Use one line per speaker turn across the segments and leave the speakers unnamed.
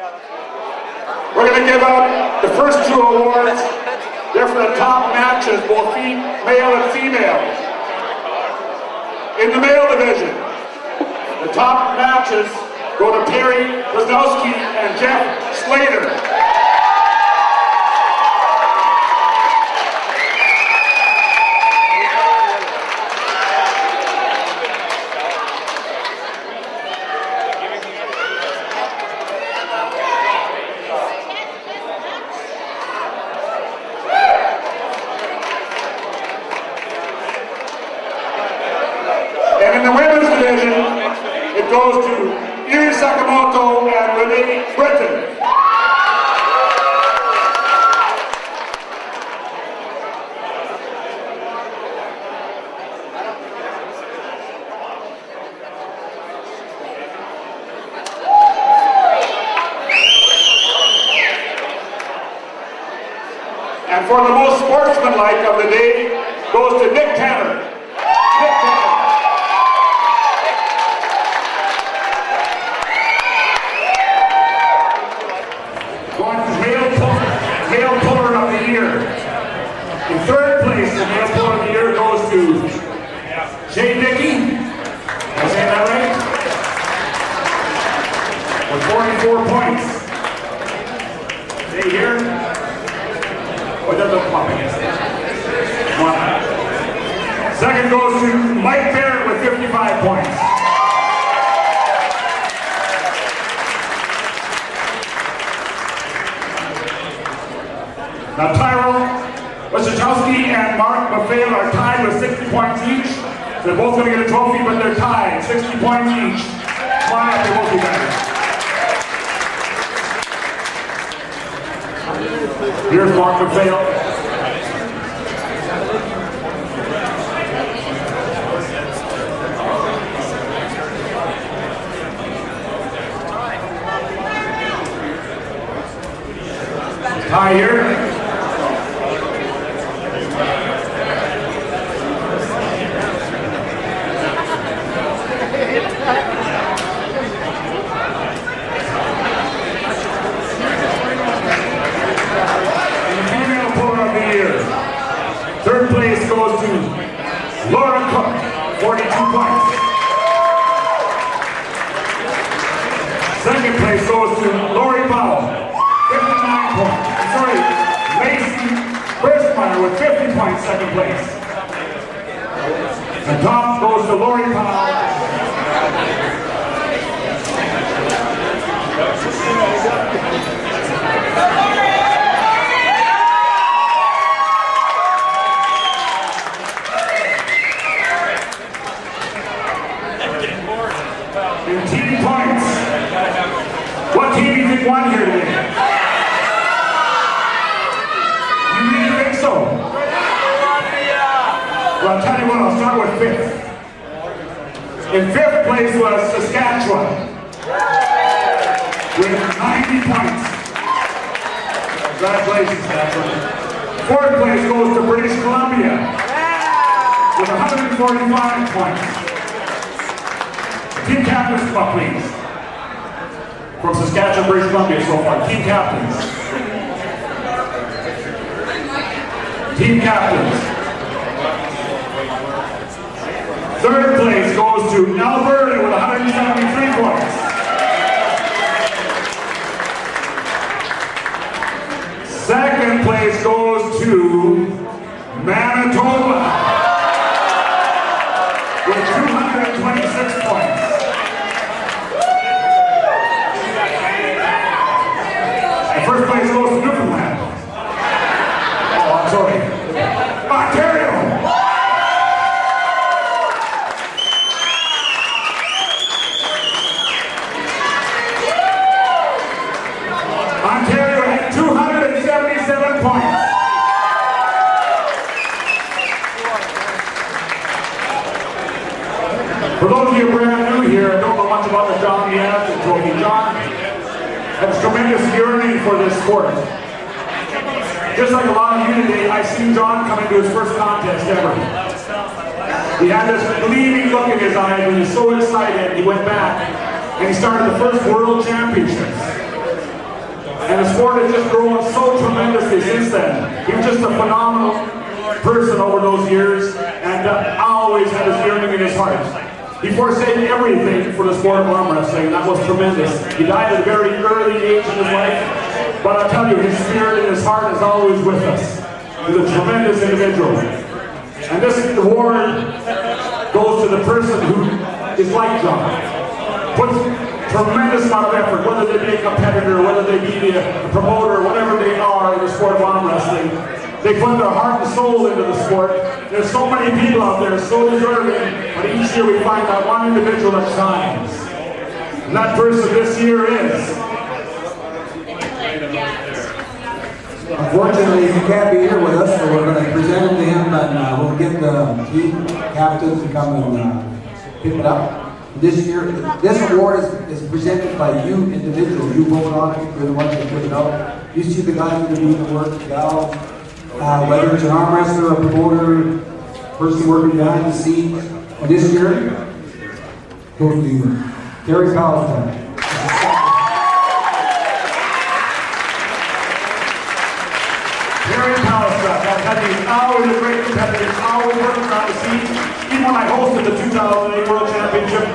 We're going to give out the first two awards. They're for the top matches, both male and female. In the male division, the top matches go to Perry Wisnowski and Jeff Slater. And in the women's division, it goes to Iri Sakamoto and Renee Britton. And for the most sportsmanlike of the day goes to Nick Tanner. Nick Tanner. Male Puller of the Year. In third place, the Male Puller of the Year goes to Jay Dickey. Did I say that right? With 44 points. Stay here. Oh, it doesn't look up against it. Second goes to Mike Barrett with 55 points. Now Tyrell Wachowski and Mark Maffei are tied with 60 points each. They're both going to get a trophy, but they're tied, 60 points each. Come on up, they both be better. Here's Mark Maffei. Tie here. Third place goes to Laura Cook, 42 points. Second place goes to Lori Powell, 59 points. Sorry, Lacey Burstmeyer with 50 points, second place. The top goes to Lori Powell. In team points, what team do you think won here today? You really think so? Well, I'll tell you what, I'll start with fifth. In fifth place was Saskatchewan with 90 points. Congratulations, Saskatchewan. Fourth place goes to British Columbia with 145 points. Team captains, come up, please. From Saskatchewan, British Columbia so far. Team captains. Team captains. Third place goes to Alberta with 173 points. Second place goes to Manitoba with 226 points. First place goes to Newfoundland. Oh, I'm sorry. Ontario. Ontario had 277 points. For those of you brand new here and don't know much about the John yet, and Tony John has tremendous yearning for this sport. Just like a lot of you today, I seen John come into his first contest ever. He had this gleaming look in his eyes when he was so excited. He went back and he started the first World Championships. And the sport has just grown so tremendously since then. He was just a phenomenal person over those years, and always had his yearning in his heart. He forsake everything for the sport of arm wrestling, and that was tremendous. He died at a very early age in his life, but I'll tell you, his spirit and his heart is always with us. He's a tremendous individual. And this award goes to the person who is like John. Puts tremendous amount of effort, whether they be a competitor, whether they be a promoter, whatever they are in the sport of arm wrestling. They put their heart and soul into the sport. There's so many people out there so deserving, but each year we find that one individual that shines. And that person this year is...
Unfortunately, he can't be here with us, so we're going to present it to him, and we'll get the team captains to come and pick it up. This year, this award is presented by you individuals. You vote on it, you're the ones that put it up. You see the guys that are doing the work, gals, whether it's an arm wrestler, a promoter, person working behind the scenes. And this year, goes to Terry Palestine.
He's always a great competitor. He's always working around the scenes. Even when I hosted the 2008 World Championship,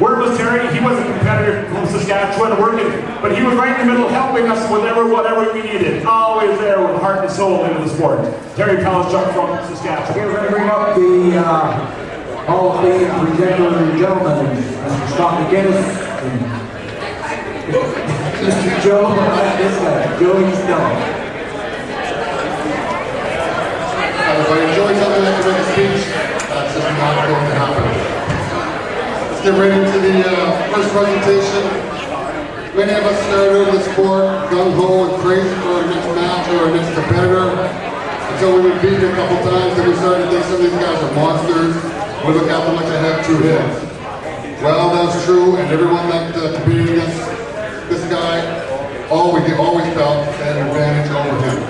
where was Terry? He was a competitor from Saskatchewan working, but he was right in the middle helping us with whatever we needed. Always there with heart and soul into the sport. Terry Palestine from Saskatchewan.
We're going to bring up the Hall of Fame presenter and gentleman, Mr. Scott McGinnis, and Mr. Joe, this guy, Joey Stone.
If I enjoy something like to make a speech, that's just not going to happen. Let's get right into the first presentation. Many of us started out in the sport gung-ho and crazy for our next match or our next competitor. Until we were beaten a couple times, then we started to think some of these guys are monsters. We look at them like they have two heads. Well, that's true, and everyone that competed against this guy always felt they had an advantage over him.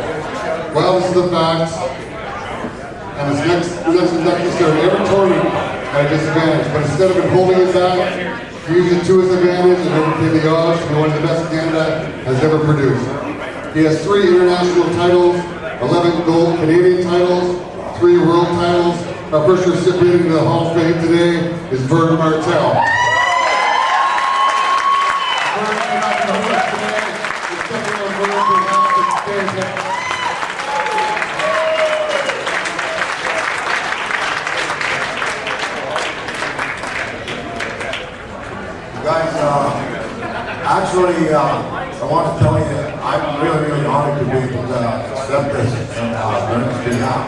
Well, this is the facts. And this next inductee started every tournament at a disadvantage, but instead of him holding it back, he used it to his advantage and overcame the odds to be one of the best Canada has ever produced. He has 3 international titles, 11 gold Canadian titles, 3 world titles. Our first recipient in the Hall of Fame today is Vern Martel.
Guys, actually, I want to tell you, I'm really honored to be able to accept this on Vern's behalf.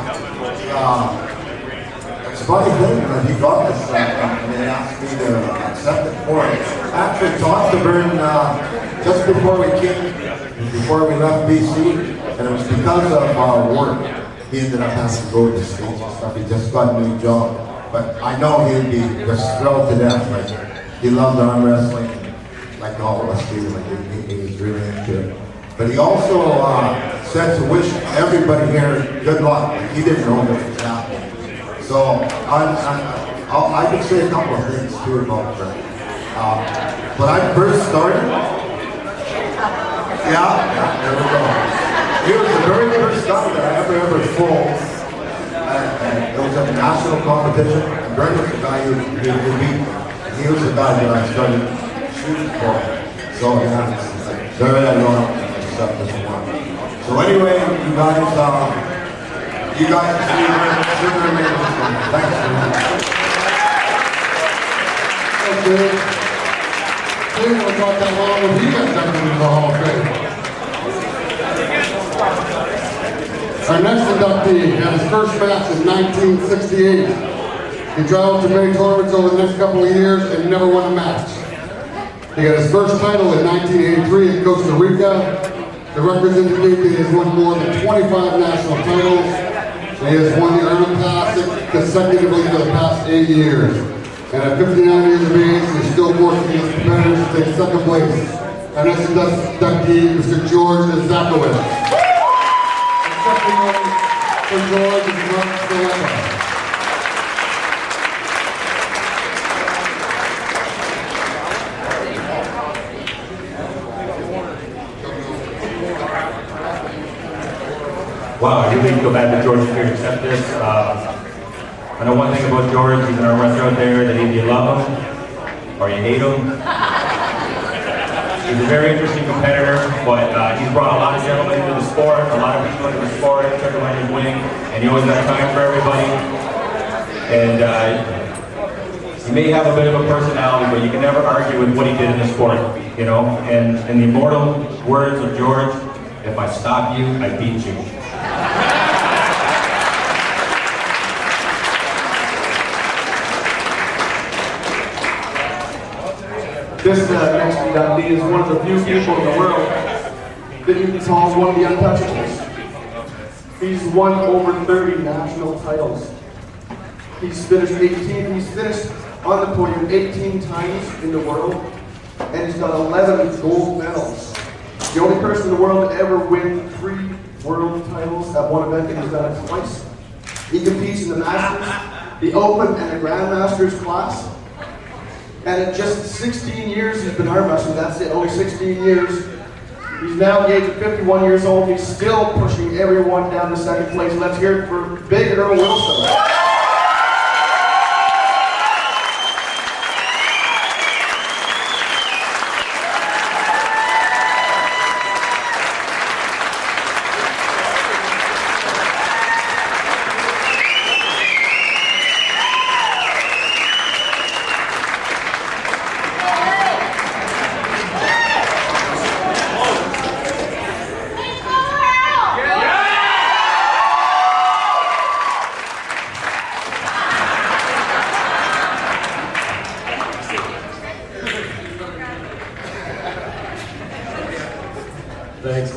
It's a funny thing that he got this and they asked me to accept it for him. I actually talked to Vern just before we left BC, and it was because of our work. He ended up having to go to the States and stuff. He just got a new job. But I know he'd be just thrilled to death. Like, he loved arm wrestling, like all of us do. Like he was really into it. But he also said to wish everybody here good luck. Like, he didn't know what was happening. So I could say a couple of things too about that. When I first started, there we go. He was the very first guy that I ever fought. And it was a national competition. And Brent was the guy who beat. He was the guy that I started shooting for. So yeah, very ironic and stuff this morning. So anyway, you guys should remain with me. Thanks for that.
Okay. We don't talk that long when he got jumped into the Hall of Fame. Our next inductee had his first match in 1968. He traveled to many tournaments over the next couple of years and never won a match. He got his first title in 1983 in Costa Rica. The records indicate that he has won more than 25 national titles. And he has won the Arnold Classic consecutively for the past 8 years. And at 59 years of age, he's still working against competitors to take second place. Our next inductee, Mr. George Zakowicz. For George is Mark Stiletta.
Wow, I really feel bad that George is here to accept this. I know one thing about George, he's an arm wrestler out there, that either you love him or you hate him. He's a very interesting competitor, but he's brought a lot of gentlemen into the sport, a lot of people into the sport, took him on his wing, and he always got time for everybody. And he may have a bit of a personality, but you can never argue with what he did in the sport, you know? And in the immortal words of George, if I stop you, I beat you.
This next inductee is one of the few people in the world that you can call one of the untouchables. He's won over 30 national titles. He's finished on the podium 18 times in the world, and he's got 11 gold medals. The only person in the world to ever win 3 world titles at one event, and he's done it twice. He competes in the Masters, the Open, and the Grandmasters class. And in just 16 years he's been arm wrestling, that's it, only 16 years. He's now engaged at 51 years old, he's still pushing everyone down to second place. Let's hear it for Big Earl Wilson.
Thanks.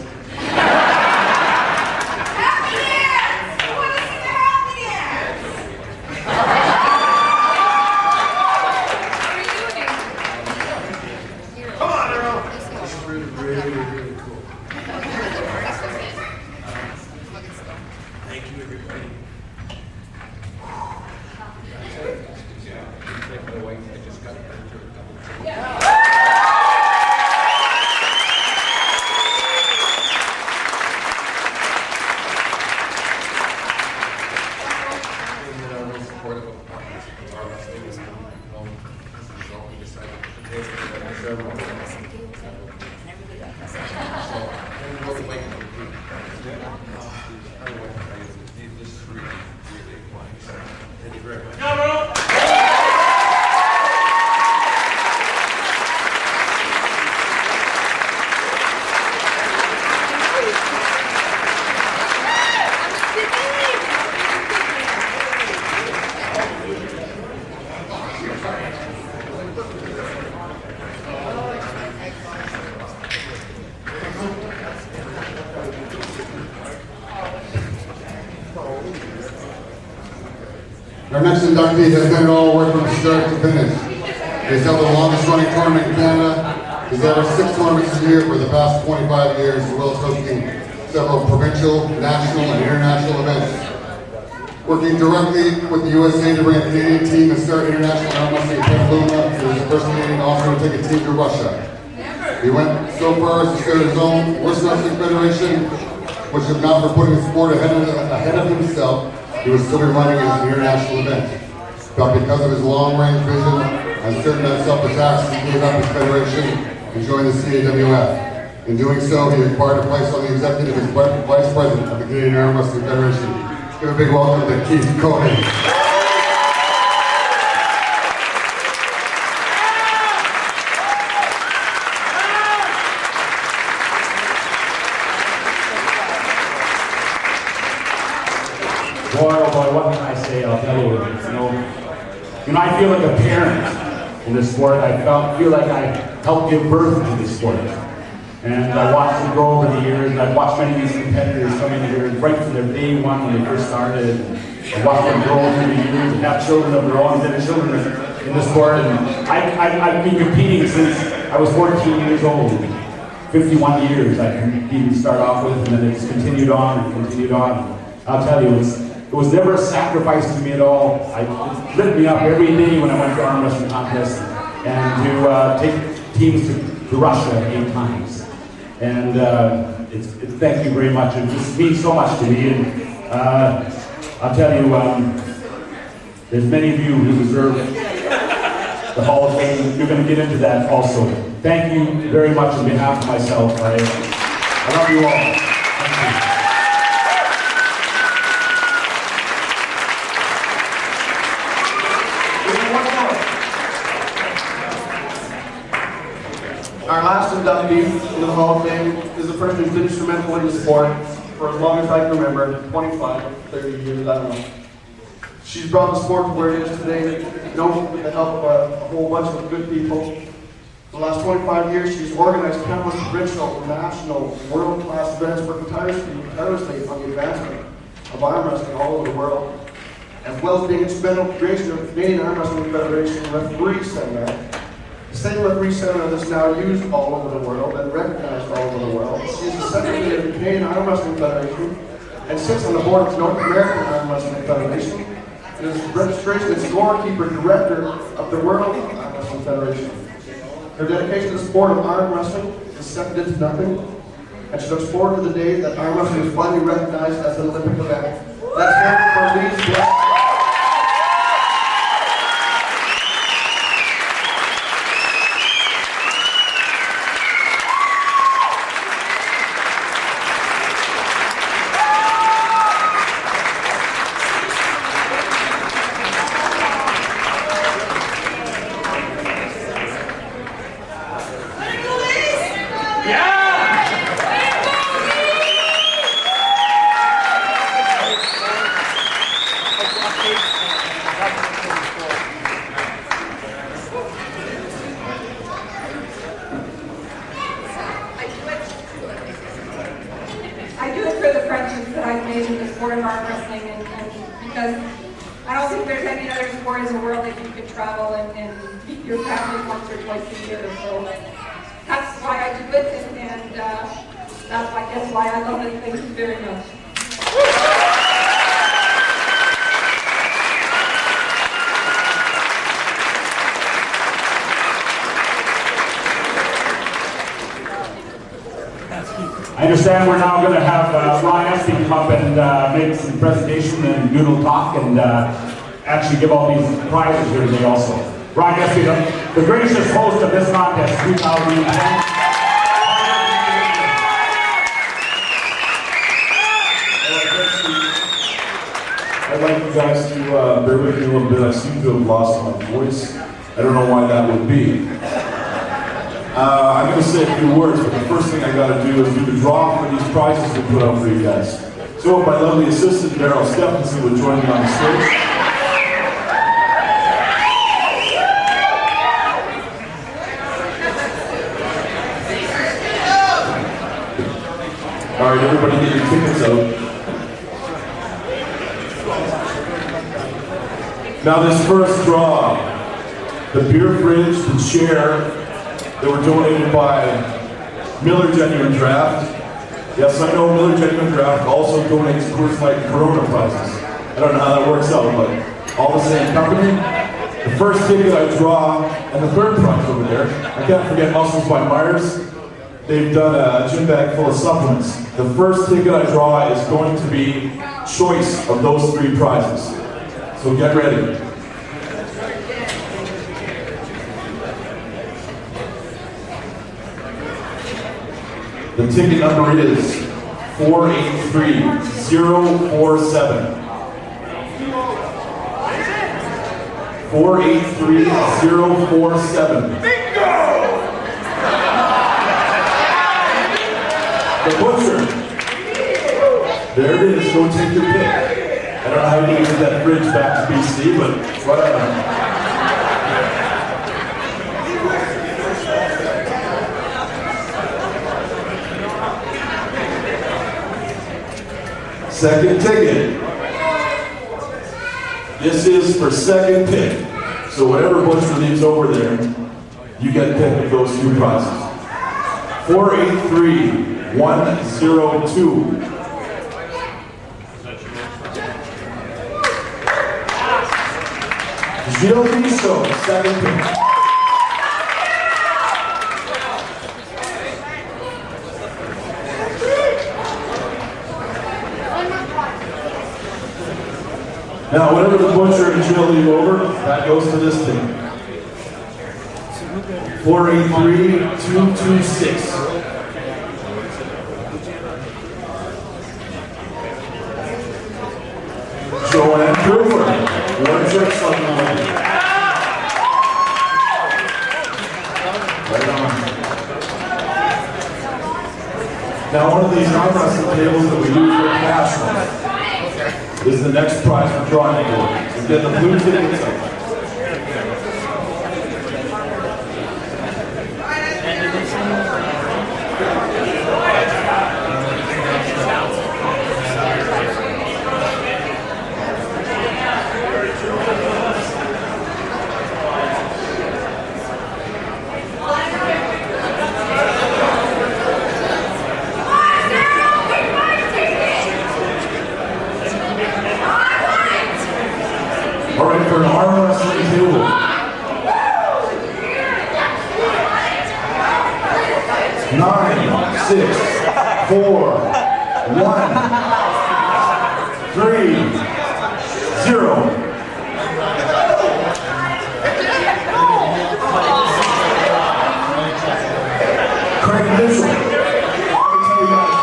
Our next inductee has done it all work from start to finish. He's held the longest running tournament in Canada. He's averaged 6 tournaments a year for the past 25 years, as well as hosting several provincial, national, and international events. Working directly with the USA to bring a Canadian team and start international arm wrestling in Petaluma, he was the first Canadian officer to take a team to Russia. He went so far as to start his own World Wrestling Federation, which if not for putting the sport ahead of himself, he would still be running his international event. But because of his long-range vision and certain unselfish acts, he gave up his federation and joined the CAWF. In doing so, he acquired a place on the executive as vice president of the Canadian Arm Wrestling Federation. Give a big welcome to Keith Cohen.
Boy, oh boy, what can I say? I'll tell you, you know, I feel like a parent in this sport. I feel like I helped give birth to this sport. And I watched them grow over the years. I've watched many of these competitors come in here right from their day one when they first started. I watched them grow through the years and have children of their own, and children in the sport. And I've been competing since I was 14 years old. 51 years I didn't start off with, and then it's continued on and continued on. I'll tell you, it was never a sacrifice to me at all. It lit me up every day when I went to arm wrestling contests and to take teams to Russia 8 times. And thank you very much. It just means so much to me. And I'll tell you, there's many of you who deserve the Hall of Fame. You're going to get into that also. Thank you very much on behalf of myself. I love you all. Thank you.
Our last inductee in the Hall of Fame is a person who's been instrumental in the sport for as long as I can remember, 25, 30 years, I don't know. She's brought the sport to where it is today, with the help of a whole bunch of good people. For the last 25 years, she's organized countless provincial, national, world-class events working tirelessly on the advancement of arm wrestling all over the world, as well as being instrumental in the creation of the Canadian Arm Wrestling Federation Referee Center. The same referee center that's now used all over the world and recognized all over the world. She is the secretary of the Canadian Arm Wrestling Federation and sits on the board of the North American Arm Wrestling Federation and is registration and scorekeeper director of the World Arm Wrestling Federation. Her dedication to the sport of arm wrestling is seconded to nothing, and she looks forward to the day that arm wrestling is finally recognized as an Olympic event. Let's hear it for Lee's Black.
I do it for the friendships that I've made in the sport of arm wrestling, and because I don't think there's any other sport in the world that you can travel and meet your family once or twice a year. So that's why I do it, and that's I guess why I love it. Thank you very much.
I understand we're now going to have Ryan Espy come up and make some presentation and noodle talk and actually give all these prizes here today also. Ryan Espy, the gracious host of this contest, 2010.
I'd like you guys to bear with me a little bit. I seem to have lost my voice. I don't know why that would be. I'm going to say a few words, but the first thing I got to do is do the draw for these prizes we put out for you guys. So if my lovely assistant, Daryl Stephenson, would join me on the stage. All right, everybody get your tickets out. Now this first draw, the beer fridge, the chair, they were donated by Miller Genuine Draft. Yes, I know Miller Genuine Draft also donates Coors Light Corona prizes. I don't know how that works out, but all the same company. The first ticket I draw, and the third prize over there, I can't forget Muscles by Myers. They've done a gym bag full of supplements. The first ticket I draw is going to be choice of those three prizes. So get ready. The ticket number is 483047. 483047. Bingo! The butcher. There it is. Go take your pick. I don't know how you're going to get that fridge back to BC, but whatever. Second ticket. This is for second pick. So whatever butcher leaves over there, you get to pick of those two prizes. 483102. Gilles Miso, second pick. Now, whatever the butcher and Jill leave over, that goes to this thing. 483-226. Joanne Cooper, one check something like that. Right on. Now, one of these arm wrestling tables that we use for nationals is the next prize we're drawing for. So get the blue tickets up. All right, for an arm wrestling table. 9, 6, 4, 1, 3, 0. Craig Mitchell. Let me tell you guys,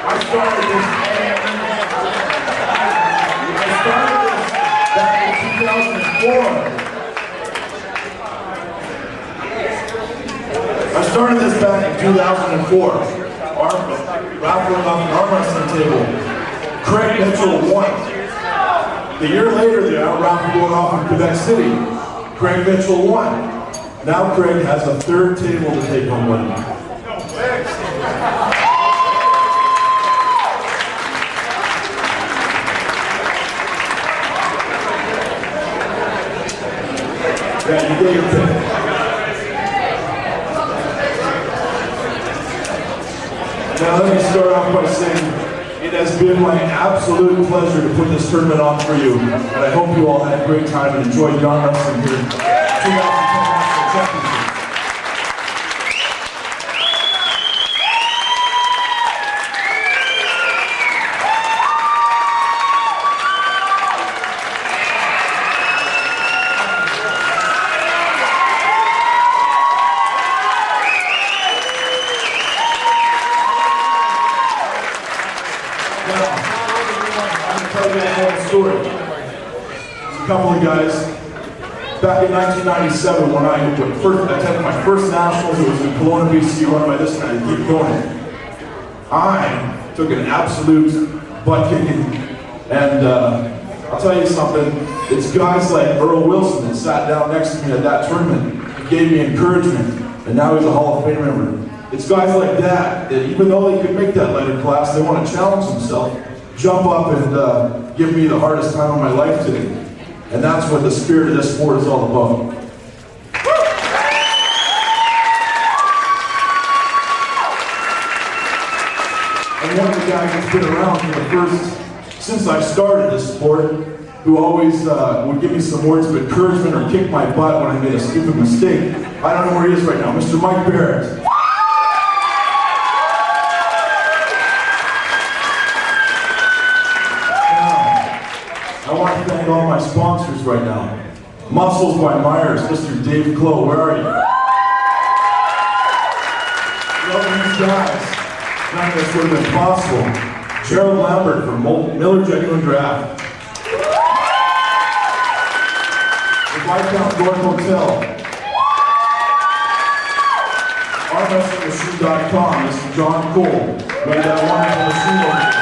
I started this back in 2004. I started this back in 2004. Raffling off an arm wrestling table. Craig Mitchell won. The year later, the raffle going off in Quebec City. Craig Mitchell won. Now Craig has a third table to take home with him. Yeah, you get your pick. Now let me start off by saying it has been my absolute pleasure to put this tournament on for you, and I hope you all had a great time and enjoyed the arm wrestling here. 2010 National Championship. Story. There's a couple of guys back in 1997 when I attended my first nationals. It was in Kelowna, BC, run by this guy. Keep going. I took an absolute butt kicking, and I'll tell you something. It's guys like Earl Wilson that sat down next to me at that tournament. He gave me encouragement, and now he's a Hall of Fame member. It's guys like that even though they could make that lighter class, they want to challenge themselves, jump up and give me the hardest time of my life today. And that's what the spirit of this sport is all about. And one of the guys who's been around since I started this sport, who always would give me some words of encouragement or kick my butt when I made a stupid mistake. I don't know where he is right now, Mr. Mike Barrett. I want to thank all my sponsors right now. Muscles by Myers, Mr. Dave Clow, where are you? Love these guys. None of this would have been possible. Gerald Lambert from Miller Genuine Draft. The Viscount Gordon Hotel. Armwrestlingmachine.com, Mr. John Cole. Made that wonderful machine over there.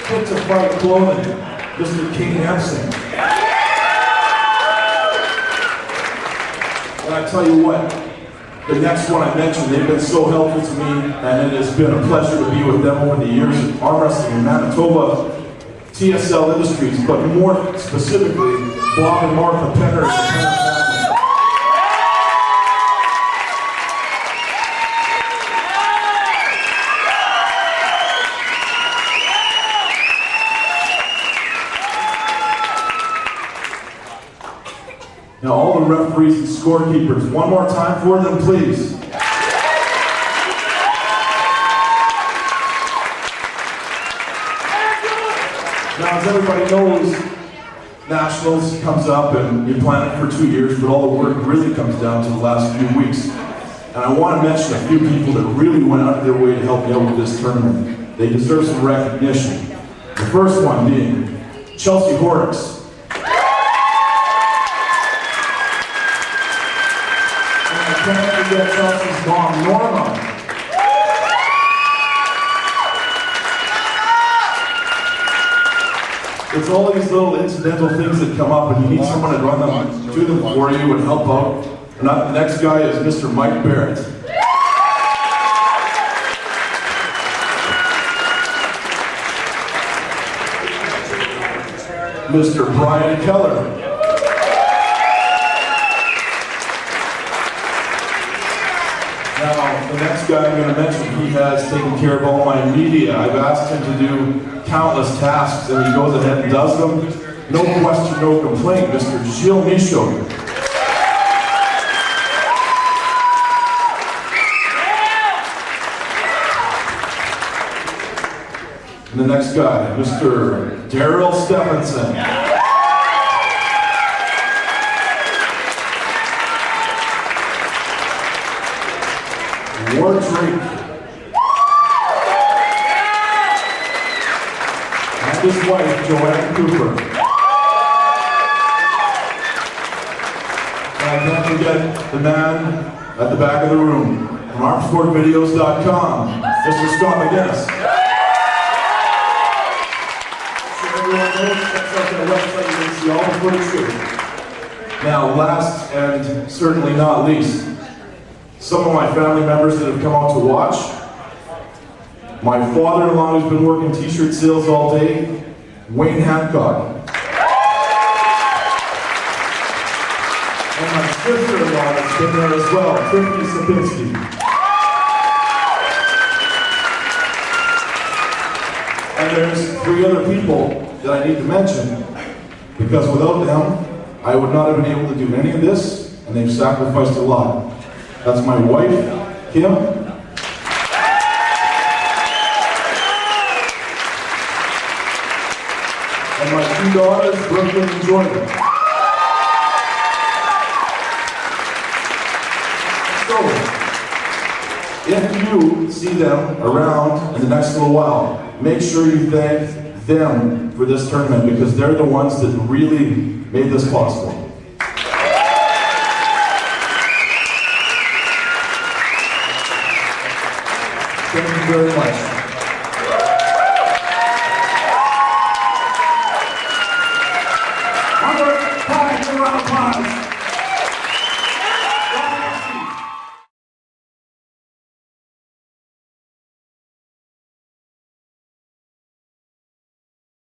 Fit to Fight Clothing, Mr. King Hansen. And I tell you what, the next one I mentioned, they've been so helpful to me, and it has been a pleasure to be with them over the years at arm wrestling in Manitoba, TSL Industries, but more specifically, Bob and Martha Penner. Now all the referees and scorekeepers, one more time for them, please. Now, as everybody knows, Nationals comes up and you plan it for 2 years, but all the work really comes down to the last few weeks. And I want to mention a few people that really went out of their way to help me out with this tournament. They deserve some recognition. The first one being Chelsea Horrocks. And I can't forget Chelsea's mom, Norma. It's all these little incidental things that come up and you need someone to run them, do them for you and help out. And the next guy is Mr. Mike Barrett. Mr. Brian Keller. Now, the next guy I'm going to mention, he has taken care of all my media. I've asked him to do countless tasks, and he goes ahead and does them. No question, no complaint, Mr. Gilles Michaud. And the next guy, Mr. Daryl Stephenson. Ward Drake. And his wife, Joanne Cooper. And I can't forget the man at the back of the room, from Armsportvideos.com, Mr. Scott McGinnis. Website, you can see all the footage here. Now, last and certainly not least, some of my family members that have come out to watch. My father-in-law who's been working t-shirt sales all day, Wayne Hancock. And my sister-in-law that's been there as well, Tiffany Sapinski. And there's 3 other people that I need to mention, because without them, I would not have been able to do any of this, and they've sacrificed a lot. That's my wife, Kim. And my 2 daughters, Brooklyn and Jordan. So, if you see them around in the next little while, make sure you thank them for this tournament, because they're the ones that really made this possible. Thank you very much.